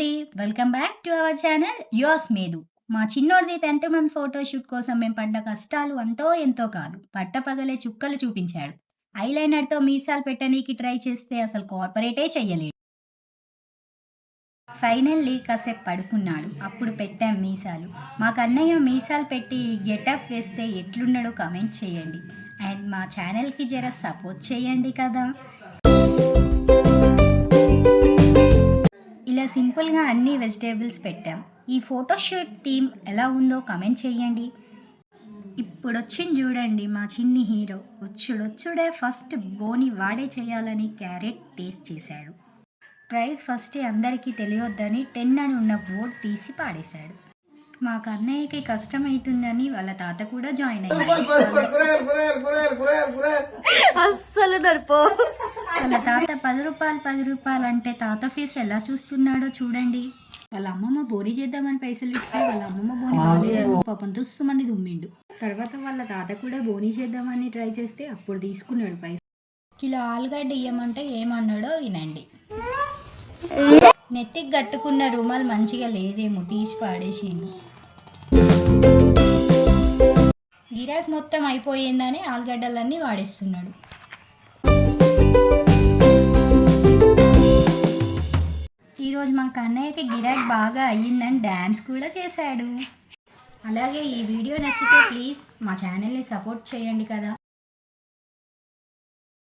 అండి. Welcome back to our channel yours Medhu. మా చిన్నోడిది 10th మంత్ ఫోటోషూట్ కోసం మేము పడ్డ కష్టాలు అంతో ఎంతో కాదు. పట్టపగలే చుక్కలు చూపించాడు. ఐలైనర్‌తో మీసాలు పెట్టనీకి ట్రై చేస్తే అసలు కోఆపరేటే చెయ్యలేడు. ఫైనల్లీ కాసేపు పడుకున్నాడు. అప్పుడు పెట్టాం మీసాలు. మా కన్నయ్య మీసాలు పెట్టి గెటప్ వేస్తే ఎట్లున్నడో కామెంట్ చేయండి. అండ్ మా ఛానల్‌కి జర సపోర్ట్ చేయండి కదా! ఇలా సింపుల్‌గా అన్ని వెజిటేబుల్స్ పెట్టాం. ఈ ఫోటోషూట్ థీమ్ ఎలా ఉందో కామెంట్ చేయండి. ఇప్పుడొచ్చింది చూడండి మా చిన్ని హీరో. వచ్చుడొచ్చుడే ఫస్ట్ బోని వాడే చేయాలని క్యారెట్ టేస్ట్ చేశాడు. ప్రైజ్ ఫస్టే అందరికీ తెలియొద్దని 10 అని ఉన్న బోర్డ్ తీసి పాడేశాడు. మా కన్నయ్యకి కష్టమైతుందని వాళ్ళ తాత కూడా జాయిన్ అయ్యాడు. అస్సలు నడిపో వాళ్ళ తాత 10 రూపాయలు 10 రూపాయలు అంటే తాత ఫేస్ ఎలా చూస్తున్నాడో చూడండి. వాళ్ళ అమ్మమ్మ బోని చేద్దామని పైసలు ఇస్తే వాళ్ళ అమ్మమ్మ బోని బాగాలేదని పాపం తుస్సుమని దుమ్మిండు. తర్వాత వాళ్ళ తాత కూడా బోని చేద్దామని ట్రై చేస్తే అప్పుడు తీసుకున్నాడు పైసలు. కిలో ఆలుగడ్డ ఇయ్యమంటే ఏమన్నాడో వినండి. నెత్తికి కట్టుకున్న రుమాలు మంచిగా లేదేమో తీసి పాడేసిండు. గిరాక్ మొత్తం అయిపోయిందని ఆలుగడ్డలన్నీ వాడేస్తున్నాడు. ఈరోజు మా కన్నయ్యకి గిరాక్ బాగా అయ్యిందని డ్యాన్స్ కూడా చేశాడు. అలాగే ఈ వీడియో నచ్చితే ప్లీజ్ మా ఛానల్ని సపోర్ట్ చేయండి కదా.